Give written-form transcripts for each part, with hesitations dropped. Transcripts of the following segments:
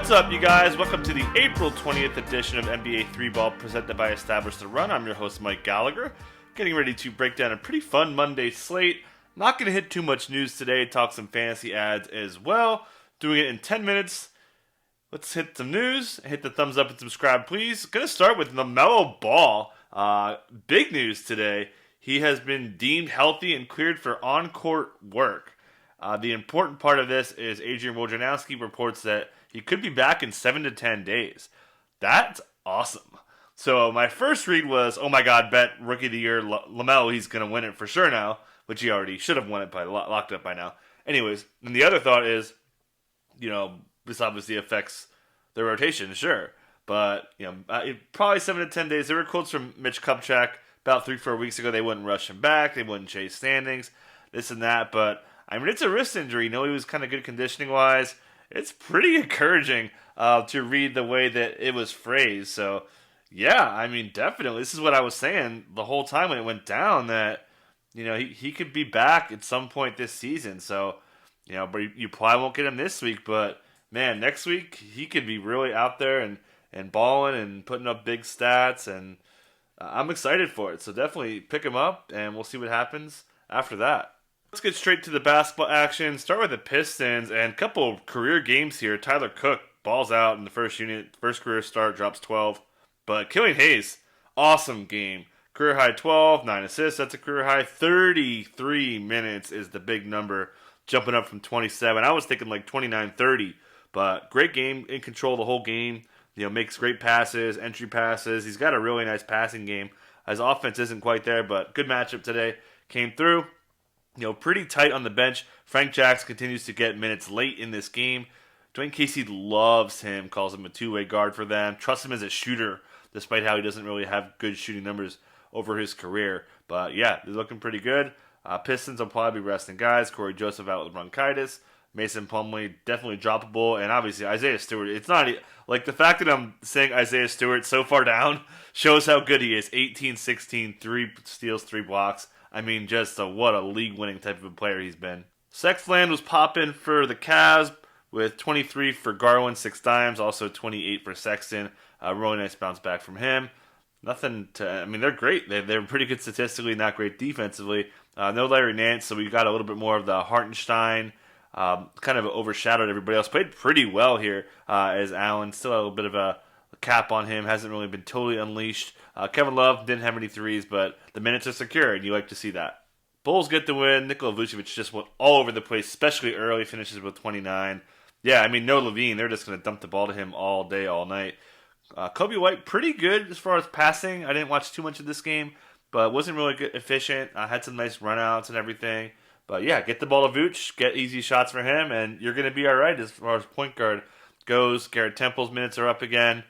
What's up, you guys? Welcome to the April 20th edition of NBA 3-Ball presented by Establish the Run. I'm your host, Mike Gallagher, getting ready to break down a pretty fun Monday slate. Not going to hit too much news today, talk some fantasy ads as well. Doing it in 10 minutes. Let's hit some news. Hit the thumbs up and subscribe, please. Going to start with LaMelo Ball. Big news today. He has been deemed healthy and cleared for on-court work. The important part of this is Adrian Wojnarowski reports that he could be back in 7 to 10 days. That's awesome. So my first read was, oh my god, bet Rookie of the Year LaMelo, he's going to win it for sure now, which he already should have won it by locked up by now. Anyways, and the other thought is, this obviously affects the rotation, sure. But, probably 7 to 10 days. There were quotes from Mitch Kupchak about 3-4 weeks ago. They wouldn't rush him back. They wouldn't chase standings, this and that. But, it's a wrist injury. He was kind of good conditioning-wise. It's pretty encouraging to read the way that it was phrased. So, yeah, definitely. This is what I was saying the whole time when it went down, that, he could be back at some point this season. So, but you probably won't get him this week. But, man, next week he could be really out there and balling and putting up big stats. And I'm excited for it. So definitely pick him up, and we'll see what happens after that. Let's get straight to the basketball action. Start with the Pistons and a couple of career games here. Tyler Cook balls out in the first unit. First career start, drops 12. But Killian Hayes, awesome game. Career high 12, 9 assists. That's a career high. 33 minutes is the big number, jumping up from 27. I was thinking like 29, 30. But great game, in control the whole game. Makes great passes, entry passes. He's got a really nice passing game. His offense isn't quite there, but good matchup today. Came through. Pretty tight on the bench. Frank Jackson continues to get minutes late in this game. Dwayne Casey loves him, calls him a two-way guard for them. Trusts him as a shooter, despite how he doesn't really have good shooting numbers over his career. But yeah, they're looking pretty good. Pistons will probably be resting guys. Corey Joseph out with bronchitis. Mason Plumlee definitely droppable. And obviously Isaiah Stewart. It's not like the fact that I'm saying Isaiah Stewart so far down shows how good he is. 18-16, 3 steals, 3 blocks. What a league-winning type of a player he's been. Sexland was popping for the Cavs with 23 for Garland, 6 dimes, also 28 for Sexton. Really nice bounce back from him. They're great. They're pretty good statistically, not great defensively. No Larry Nance, so we got a little bit more of the Hartenstein. Kind of overshadowed everybody else. Played pretty well here as Allen. Still a little bit of a cap on him. Hasn't really been totally unleashed. Kevin Love didn't have any threes, but the minutes are secure, and you like to see that. Bulls get the win. Nikola Vucevic just went all over the place, especially early. Finishes with 29. Yeah, no Levine. They're just going to dump the ball to him all day, all night. Kobe White, pretty good as far as passing. I didn't watch too much of this game, but wasn't really good, efficient. Had some nice runouts and everything. But yeah, get the ball to Vooch, get easy shots for him, and you're going to be all right as far as point guard goes. Garrett Temple's minutes are up again.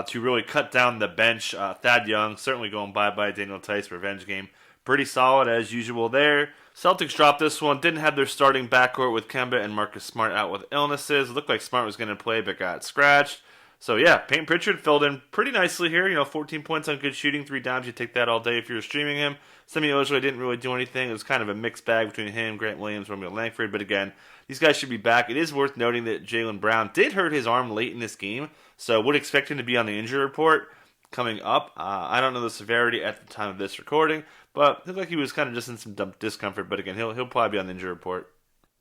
To really cut down the bench. Thad Young certainly going bye-bye. Daniel Tice, revenge game. Pretty solid as usual there. Celtics dropped this one. Didn't have their starting backcourt with Kemba and Marcus Smart out with illnesses. It looked like Smart was going to play but got scratched. So yeah, Peyton Pritchard filled in pretty nicely here. 14 points on good shooting, 3 dimes. You take that all day if you're streaming him. Semi Ojeleye didn't really do anything. It was kind of a mixed bag between him, Grant Williams, Romeo Langford. But again, these guys should be back. It is worth noting that Jaylen Brown did hurt his arm late in this game, so would expect him to be on the injury report coming up. I don't know the severity at the time of this recording, but it looked like he was kind of just in some discomfort. But again, he'll probably be on the injury report.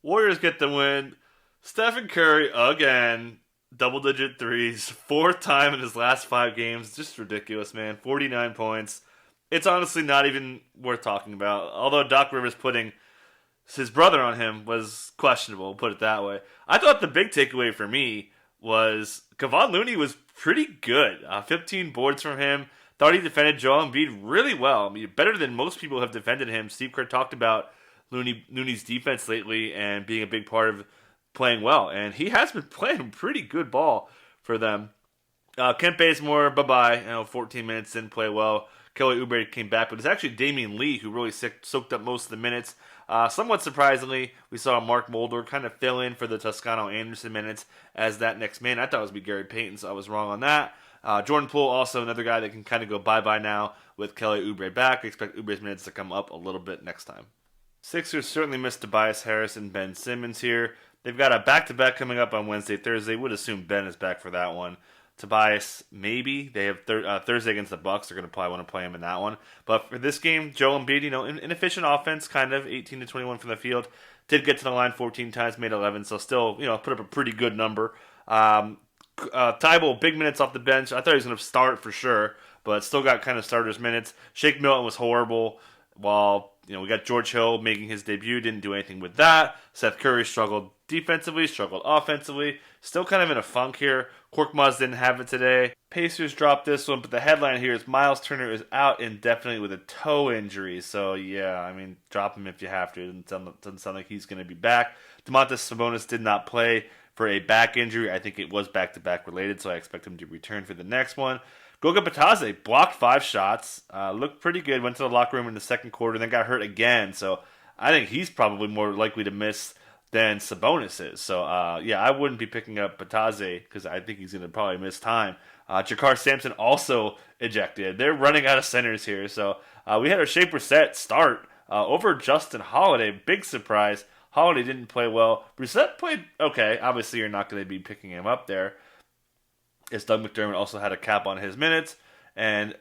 Warriors get the win. Stephen Curry again. Double-digit threes. 4th time in his last 5 games. Just ridiculous, man. 49 points. It's honestly not even worth talking about. Although Doc Rivers putting his brother on him was questionable, put it that way. I thought the big takeaway for me was Kevon Looney was pretty good. 15 boards from him. Thought he defended Joel Embiid really well. Better than most people have defended him. Steve Kerr talked about Looney's defense lately and being a big part of playing well. And he has been playing pretty good ball for them. Kent Bazemore, bye-bye. 14 minutes, didn't play well. Kelly Oubre came back, but it's actually Damian Lee who really soaked up most of the minutes. Somewhat surprisingly, we saw Mark Mulder kind of fill in for the Toscano Anderson minutes as that next man. I thought it was be Gary Payton, so I was wrong on that. Jordan Poole, also another guy that can kind of go bye-bye now with Kelly Oubre back. I expect Oubre's minutes to come up a little bit next time. Sixers certainly missed Tobias Harris and Ben Simmons here. They've got a back-to-back coming up on Wednesday, Thursday. Would assume Ben is back for that one. Tobias, maybe. They have Thursday against the Bucks. They're going to probably want to play him in that one. But for this game, Joel Embiid, inefficient offense, kind of 18 to 21 from the field. Did get to the line 14 times, made 11, so still, put up a pretty good number. Tybalt, big minutes off the bench. I thought he was going to start for sure, but still got kind of starters minutes. Shake Milton was horrible, while we got George Hill making his debut. Didn't do anything with that. Seth Curry struggled defensively, struggled offensively. Still kind of in a funk here. Korkmaz didn't have it today. Pacers dropped this one, but the headline here is Myles Turner is out indefinitely with a toe injury. So, yeah, drop him if you have to. It doesn't sound like he's going to be back. Domantas Sabonis did not play for a back injury. I think it was back-to-back related, so I expect him to return for the next one. Goga Bitadze blocked 5 shots, looked pretty good, went to the locker room in the second quarter, then got hurt again. So I think he's probably more likely to miss than Sabonis is. So, I wouldn't be picking up Bitadze because I think he's going to probably miss time. Jakar Sampson also ejected. They're running out of centers here. So we had our Shea Brissett start over Justin Holiday. Big surprise. Holiday didn't play well. Brissett played okay. Obviously, you're not going to be picking him up there. As Doug McDermott also had a cap on his minutes. And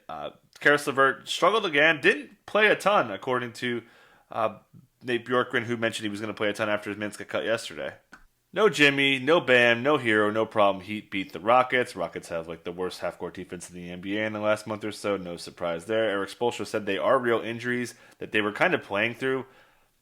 Karis LeVert struggled again. Didn't play a ton, according to Nate Bjorkgren, who mentioned he was going to play a ton after his minutes got cut yesterday. No Jimmy, no Bam, no Hero, no problem. Heat beat the Rockets. Rockets have the worst half-court defense in the NBA in the last month or so. No surprise there. Eric Spoelstra said they are real injuries that they were kind of playing through.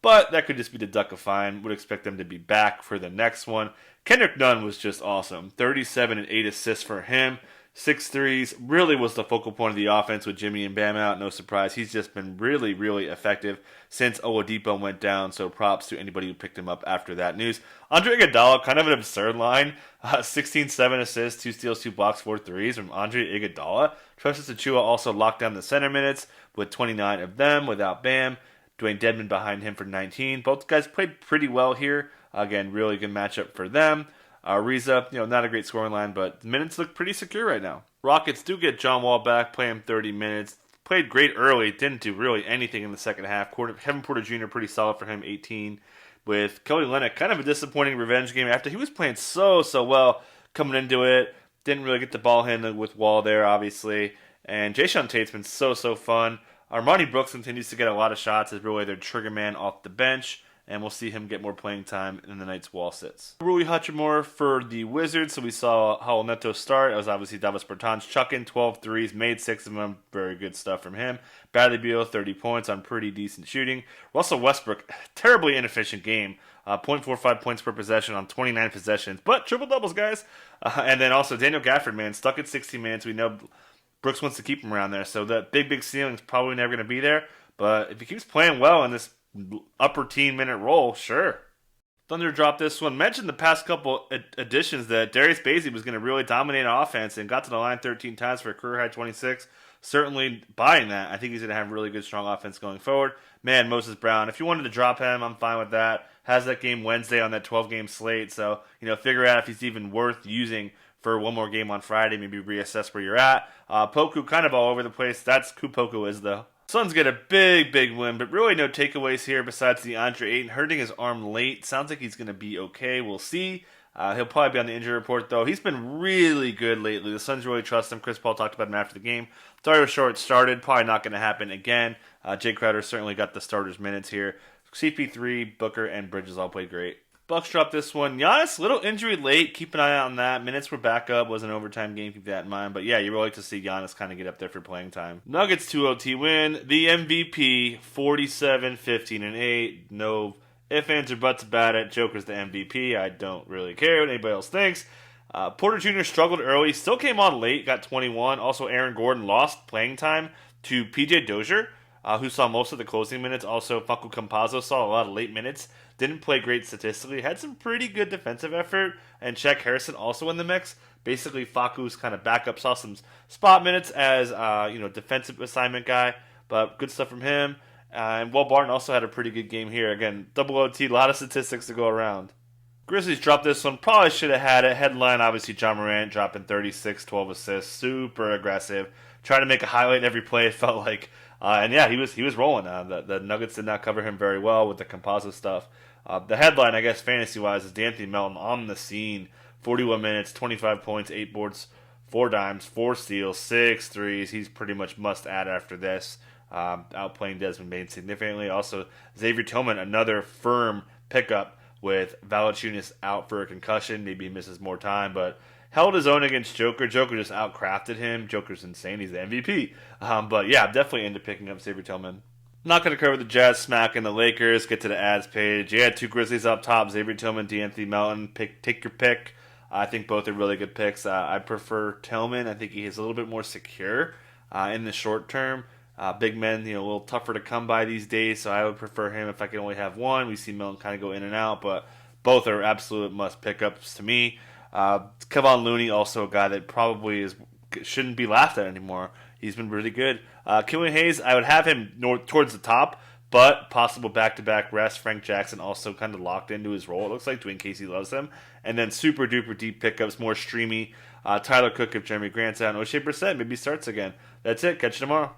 But that could just be the duck of fine. Would expect them to be back for the next one. Kendrick Nunn was just awesome. 37 and 8 assists for him. 6 threes. Really was the focal point of the offense with Jimmy and Bam out. No surprise. He's just been really, really effective since Oladipo went down. So props to anybody who picked him up after that news. Andre Iguodala, kind of an absurd line. 16, 7 assists, 2 steals, 2 blocks, 4 threes from Andre Iguodala. Trustis Achua also locked down the center minutes with 29 of them without Bam. Dwayne Dedmon behind him for 19. Both guys played pretty well here. Again, really good matchup for them. Ariza, not a great scoring line, but the minutes look pretty secure right now. Rockets do get John Wall back, play him 30 minutes. Played great early, didn't do really anything in the second half. Kevin Porter Jr. pretty solid for him, 18. With Kelly Olynyk, kind of a disappointing revenge game after he was playing so well coming into it. Didn't really get the ball handling with Wall there, obviously. And Jayshawn Tate's been so fun. Armani Brooks continues to get a lot of shots as really their trigger man off the bench, and we'll see him get more playing time in the nights Wall sits. Rui Hachimura for the Wizards, so we saw Raul Neto start. It was obviously Davis Bertans chucking 12 threes, made 6 of them. Very good stuff from him. Bradley Beal, 30 points on pretty decent shooting. Russell Westbrook, terribly inefficient game. 0.45 points per possession on 29 possessions, but triple-doubles, guys. And then also Daniel Gafford, man, stuck at 60 minutes. We know Brooks wants to keep him around there, so that big ceiling's probably never going to be there. But if he keeps playing well in this upper teen minute role, sure. Thunder dropped this one. Mentioned the past couple editions that Darius Bazley was going to really dominate offense and got to the line 13 times for a career high 26. Certainly buying that. I think he's going to have really good, strong offense going forward. Man, Moses Brown, if you wanted to drop him, I'm fine with that. Has that game Wednesday on that 12-game slate, so figure out if he's even worth using for one more game on Friday, maybe reassess where you're at. Poku kind of all over the place. That's who Poku is, though. Suns get a big win, but really no takeaways here besides DeAndre Ayton hurting his arm late. Sounds like he's going to be okay. We'll see. He'll probably be on the injury report, though. He's been really good lately. The Suns really trust him. Chris Paul talked about him after the game. Dario Short started. Probably not going to happen again. Jay Crowder certainly got the starters' minutes here. CP3, Booker, and Bridges all played great. Bucks dropped this one. Giannis, little injury late. Keep an eye on that. Minutes were back up. Was an overtime game. Keep that in mind. But yeah, you really like to see Giannis kind of get up there for playing time. Nuggets 2-0 win. The MVP, 47, 15, and 8. No ifs, ands, or buts about it. Joker's the MVP. I don't really care what anybody else thinks. Porter Jr. struggled early. Still came on late. Got 21. Also, Aaron Gordon lost playing time to PJ Dozier, who saw most of the closing minutes. Also, Facu Campazzo saw a lot of late minutes. Didn't play great statistically. Had some pretty good defensive effort. And Shaq Harrison also in the mix. Basically, Facu's kind of backup. Saw some spot minutes as, defensive assignment guy. But good stuff from him. And Will Barton also had a pretty good game here. Again, double OT, a lot of statistics to go around. Grizzlies dropped this one. Probably should have had it. Headline, obviously, John Morant dropping 36, 12 assists. Super aggressive. Trying to make a highlight every play, it felt like. And yeah, he was rolling. The Nuggets did not cover him very well with the composite stuff. The headline, I guess, fantasy-wise, is D'Anthony Melton on the scene. 41 minutes, 25 points, 8 boards, 4 dimes, 4 steals, 6 threes. He's pretty much must-add after this, outplaying Desmond Bane significantly. Also, Xavier Tillman, another firm pickup with Valanciunas out for a concussion. Maybe he misses more time, but held his own against Joker. Joker just outcrafted him. Joker's insane. He's the MVP. But yeah, I'm definitely into picking up Xavier Tillman. Not going to cover the Jazz smacking the Lakers. Get to the ads page. Yeah, 2 Grizzlies up top. Xavier Tillman, D'Anthony Melton. Take your pick. I think both are really good picks. I prefer Tillman. I think he is a little bit more secure in the short term. Big men, a little tougher to come by these days, so I would prefer him if I can only have one. We see Melton kind of go in and out, but both are absolute must pickups to me. Kevon Looney, also a guy that probably shouldn't be laughed at anymore. He's been really good. Killian Hayes, I would have him towards the top, but possible back-to-back rest. Frank Jackson also kind of locked into his role, it looks like, in case he loves him. And then super-duper deep pickups, more streamy. Tyler Cook if Jeremy Grant's out. And O'Shea Brissett maybe starts again. That's it. Catch you tomorrow.